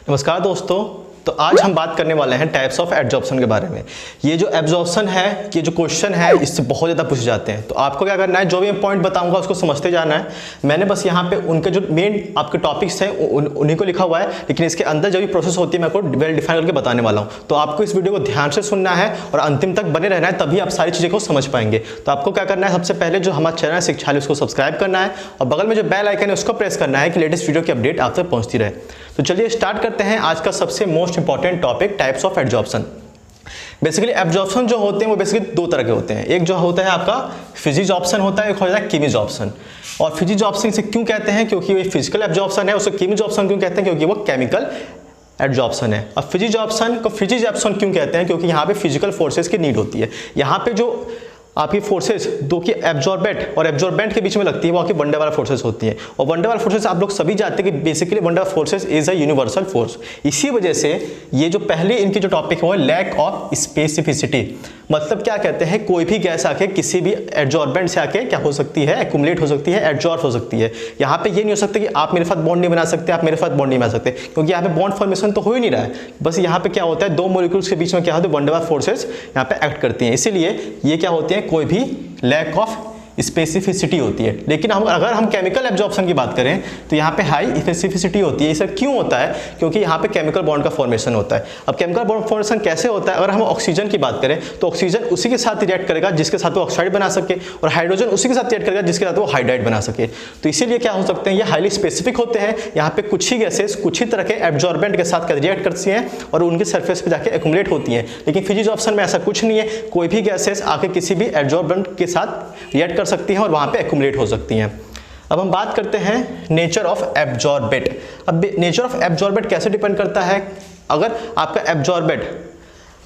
नमस्कार दोस्तों। तो आज हम बात करने वाले हैं टाइप्स ऑफ एब्जॉर्प्शन के बारे में। ये जो एब्जॉर्प्शन है, ये जो क्वेश्चन है, इससे बहुत ज़्यादा पूछे जाते हैं। तो आपको क्या करना है, जो भी मैं पॉइंट बताऊंगा उसको समझते जाना है। मैंने बस यहाँ पे उनके जो मेन आपके टॉपिक्स हैं उन्हीं को लिखा हुआ है, लेकिन इसके अंदर जो भी प्रोसेस होती है मैं आपको वेल डिफाइन करके बताने वाला हूँ। तो आपको इस वीडियो को ध्यान से सुनना है और अंतिम तक बने रहना है, तभी आप सारी चीज़ें को समझ पाएंगे। तो आपको क्या करना है, सबसे पहले जो हमारा चैनल है शिक्षालय, उसको सब्सक्राइब करना है और बगल में जो बेल आइकन है उसको प्रेस करना है कि लेटेस्ट वीडियो की अपडेट आप तक पहुँचती रहे। तो चलिए स्टार्ट करते हैं आज का सबसे most important topic, types of absorption. Basically absorption जो होते हैं वो बेसिकली दो तरह के होते हैं। एक जो होता है आपका फिजिजॉर्प्शन होता है, एक होता है कीमिजॉर्प्शन। और फिजिजॉर्प्शन से क्यों कहते हैं, क्योंकि वो फिजिकल एब्जॉर्प्शन है। उसको कीमिजॉर्प्शन क्यों कहते हैं, क्योंकि वो केमिकल एब्जॉर्प्शन है। और फिजिजॉर्प्शन को फिजिजॉर्प्शन क्यों कहते हैं, क्योंकि यहाँ पे फिजिकल फोर्सेस की नीड होती है। यहाँ पे जो आपकी फोर्सेस दो की एब्जॉर्बेंट और एब्जॉर्बेंट के बीच में लगती है वो आपकी वन डे वाला फोर्सेस होती है। और वन डे वाला फोर्सेस आप लोग सभी जानते हैं कि बेसिकली वन डे वाला forces is a universal force. इसी वजह से ये जो पहले इनकी जो टॉपिक है वो लैक ऑफ स्पेसिफिसिटी। मतलब क्या कहते हैं, कोई भी गैस आके किसी भी एब्जॉर्बेंट से आके क्या हो सकती है, एक्युमुलेट हो सकती है, एब्जॉर्ब हो सकती है। यहाँ पे ये नहीं हो सकता कि आप मेरे साथ बॉन्ड नहीं बना सकते, आप मेरे साथ बॉन्ड नहीं बना सकते, क्योंकि यहाँ पे बॉन्ड फॉर्मेशन तो हो ही नहीं रहा है। बस यहाँ पे क्या होता है, दो मॉलिक्यूल्स के बीच में क्या होता है, वन डे वाला फोर्सेस यहाँ पे एक्ट करती हैं। इसीलिए ये क्या होती है, कोई भी लैक ऑफ स्पेसिफिसिटी होती है। लेकिन अगर हम केमिकल एब्जॉर्प्शन की बात करें तो यहाँ पे हाई स्पेसिफिसिटी होती है। इससे क्यों होता है, क्योंकि यहाँ पे केमिकल बॉन्ड का फॉर्मेशन होता है। अब केमिकल बॉन्ड फॉर्मेशन कैसे होता है, अगर हम ऑक्सीजन की बात करें तो ऑक्सीजन उसी के साथ रिएक्ट करेगा जिसके साथ वो ऑक्साइड बना सके, और हाइड्रोजन उसी के साथ रिएक्ट करेगा जिसके साथ वो हाइड्राइड बना सके। तो इसीलिए क्या हो सकते हैं, ये हाईली स्पेसिफिक होते हैं। यहाँ पे कुछ ही गैसेस कुछ ही तरह के एब्जॉर्बेंट के साथ रिएक्ट करती हैं और उनके सरफेस पे जाके एक्युमुलेट होती हैं। लेकिन फिजिजॉर्प्शन में ऐसा कुछ नहीं है, कोई भी गैसेस आके किसी भी एब्जॉर्बेंट के साथ रिएक्ट कर सकती हैं और वहाँ पे एक्युमुलेट हो सकती हैं। अब हम बात करते हैं नेचर ऑफ एब्जॉर्बेट। अब नेचर ऑफ एब्जॉर्बेट कैसे डिपेंड करता है, अगर आपका एब्जॉर्बेट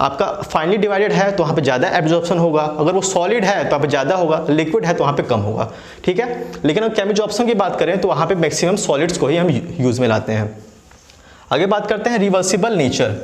आपका फाइनली डिवाइडेड है तो वहाँ पे ज़्यादा एब्जॉर्प्शन होगा, अगर वो सॉलिड है तो वहाँ पे ज़्यादा होगा, लिक्विड है तो वहाँ पे कम होगा। ठीक है, लेकिन अगर केमिजॉर्प्शन की बात करें तो वहाँ पे मैक्सिमम सॉलिड्स को ही हम यूज़ में लाते हैं। आगे बात करते हैं रिवर्सिबल नेचर।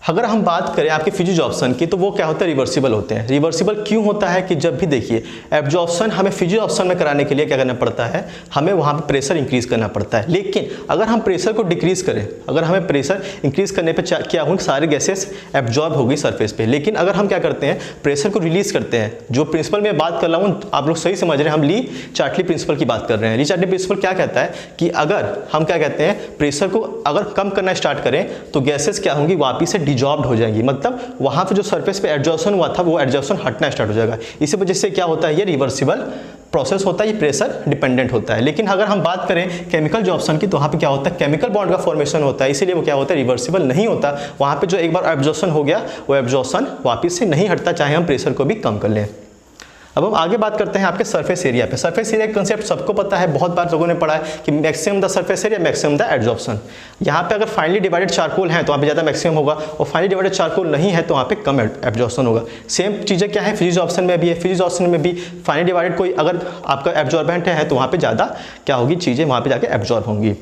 अगर हम बात करें आपके फिजिजॉर्प्शन की तो वो क्या होता है, रिवर्सिबल होते हैं। रिवर्सिबल क्यों होता है कि जब भी देखिए एब्जॉर्प्शन हमें फिजिजॉर्प्शन में कराने के लिए क्या करना पड़ता है, हमें वहाँ पे प्रेशर इंक्रीज करना पड़ता है। लेकिन अगर हम प्रेशर को डिक्रीज करें, अगर हमें प्रेशर इंक्रीज करने पे क्या होंगे, सारे गैसेस एब्जॉर्ब होगी सरफेस पे। लेकिन अगर हम क्या करते हैं, प्रेशर को रिलीज करते हैं, जो प्रिंसिपल मैं बात कर रहा हूँ आप लोग सही समझ रहे हैं, हम ली चार्टली प्रिंसिपल की बात कर रहे हैं। ली चार्टली प्रिंसिपल क्या कहता है कि अगर हम क्या कहते हैं, प्रेशर को अगर कम करना स्टार्ट करें तो गैसेस क्या होंगी, वापिस से डिजॉल्व हो जाएंगी। मतलब वहां पे जो सरफेस पे एब्जॉर्प्शन हुआ था वो एब्जॉर्प्शन हटना स्टार्ट हो जाएगा। इसी वजह से क्या होता है, ये रिवर्सिबल प्रोसेस होता है, ये प्रेशर डिपेंडेंट होता है। लेकिन अगर हम बात करें केमिकल जॉर्प्शन की तो वहाँ पे क्या होता है, केमिकल बॉन्ड का फॉर्मेशन होता है, इसीलिए वो क्या होता है, रिवर्सिबल नहीं होता। वहाँ पे जो एक बार एब्जॉर्प्शन हो गया वो एब्जॉर्प्शन वापस से नहीं हटता, चाहे हम प्रेशर को भी कम कर लें। अब हम आगे बात करते हैं आपके सरफेस एरिया पे। सरफेस एरिया का कंसेप्ट सबको पता है, बहुत बार लोगों ने पढ़ा है कि maximum the surface area maximum the absorption. यहाँ पे अगर फाइनली डिवाइडेड चारकोल है तो वहाँ पे ज़्यादा मैक्सिमम होगा, और फाइनली डिवाइडेड चारकोल नहीं है तो वहाँ पे कम एब्जॉर्प्शन होगा। सेम चीज़ें क्या है फिजिजॉर्प्शन में भी है। फिजिजॉर्प्शन में भी फाइनली डिवाइडेड कोई अगर आपका एब्जॉर्बेंट है तो वहाँ पर ज़्यादा क्या होगी, चीज़ें वहाँ पर जाके एब्जॉर्ब होंगी।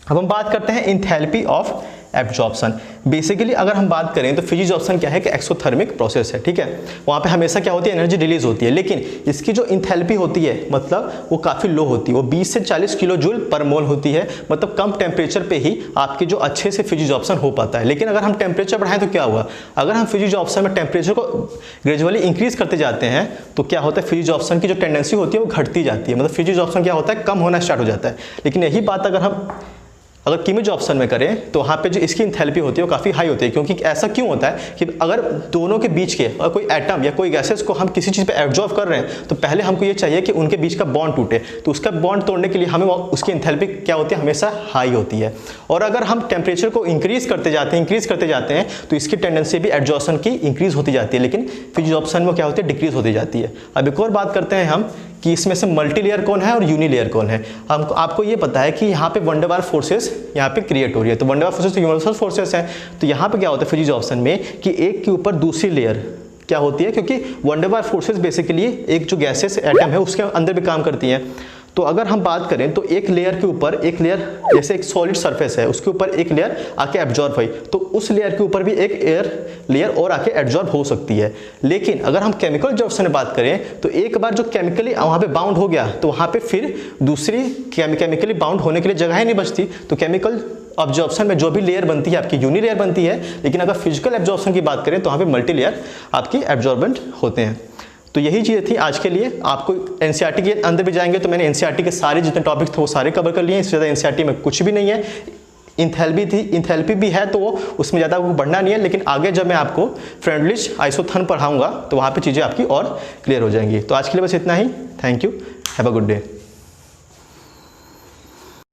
अब हम बात करते हैं इंथैल्पी ऑफ एब्जॉर्प्शन। बेसिकली अगर हम बात करें तो फिजिजॉर्प्शन क्या है कि एक्सोथर्मिक प्रोसेस है। ठीक है, वहाँ पे हमेशा क्या होती है, एनर्जी रिलीज होती है। लेकिन इसकी जो इंथैल्पी होती है मतलब वो काफ़ी लो होती है, वो 20 से 40 किलो जूल पर मोल होती है। मतलब कम टेम्परेचर पे ही आपकी जो अच्छे से फिजिजॉर्प्शन हो पाता है। लेकिन अगर हम टेम्परेचर बढ़ाएं तो क्या हुआ, अगर हम फिजिजॉर्प्शन में टेम्परेचर को ग्रेजुअली इंक्रीज करते जाते हैं तो क्या होता है, फिजिजॉर्प्शन की जो टेंडेंसी होती है वो घटती जाती है। मतलब फिजिजॉर्प्शन क्या होता है, कम होना स्टार्ट हो जाता है। लेकिन यही बात अगर कीमिजॉर्प्शन में करें तो वहाँ पे जो इसकी इंथैल्पी होती है वो काफ़ी हाई होती है। क्योंकि ऐसा क्यों होता है कि अगर दोनों के बीच के और कोई एटम या कोई गैसेस को हम किसी चीज़ पे एब्जॉर्ब कर रहे हैं तो पहले हमको ये चाहिए कि उनके बीच का बॉन्ड टूटे। तो उसका बॉन्ड तोड़ने के लिए हमें उसकी इंथैल्पी क्या होती है, हमेशा हाई होती है। और अगर हम टेम्परेचर को इंक्रीज करते जाते हैं तो इसकी टेंडेंसी भी एब्जॉर्प्शन की इंक्रीज होती जाती है। लेकिन फिजिजॉर्प्शन में क्या होती है, डिक्रीज होती जाती है। अब एक और बात करते हैं हम कि इसमें से मल्टी लेयर कौन है और यूनी लेयर कौन है। हमको आपको ये पता है कि यहाँ पे वन डे वाल फोर्सेस यहाँ पे क्रिएट हो रही है। तो वन डे वाल फोर्सेस तो यूनिवर्सल फोर्सेस हैं। तो यहाँ पे क्या होता है फिजिजॉर्प्शन में कि एक के ऊपर दूसरी लेयर क्या होती है, क्योंकि वन डे वाल फोर्सेस बेसिकली एक जो गैसेस एटम है उसके अंदर भी काम करती हैं। तो अगर हम बात करें तो एक लेयर के ऊपर एक लेयर, जैसे एक सॉलिड सरफेस है उसके ऊपर एक लेयर आके एब्जॉर्ब हुई तो उस लेयर के ऊपर भी एक लेयर और आके एब्जॉर्ब हो सकती है। लेकिन अगर हम केमिकल एब्जॉर्प्शन में बात करें तो एक बार जो केमिकली वहाँ पे बाउंड हो गया तो वहाँ पे फिर दूसरी केमिकली बाउंड होने के लिए जगह ही नहीं बचती। तो केमिकल एब्जॉर्प्शन में जो भी लेयर बनती है आपकी यूनी लेयर बनती है, लेकिन अगर फिजिकल एब्जॉर्प्शन की बात करें तो वहाँ पे मल्टी लेयर आपकी एब्जॉर्बेंट होते हैं। तो यही चीज़ें थी आज के लिए। आपको एनसीईआरटी के अंदर भी जाएंगे तो मैंने एनसीईआरटी के सारे जितने टॉपिक थे वो सारे कवर कर लिए हैं। इससे ज़्यादा एनसीईआरटी में कुछ भी नहीं है। इंथैल्पी भी है तो वो उसमें ज़्यादा बढ़ना नहीं है, लेकिन आगे जब मैं आपको फ्रेंडलिश आइसोथर्म पढ़ाऊंगा तो वहाँ पे चीज़ें आपकी और क्लियर हो जाएंगी। तो आज के लिए बस इतना ही। Thank you, have a good day.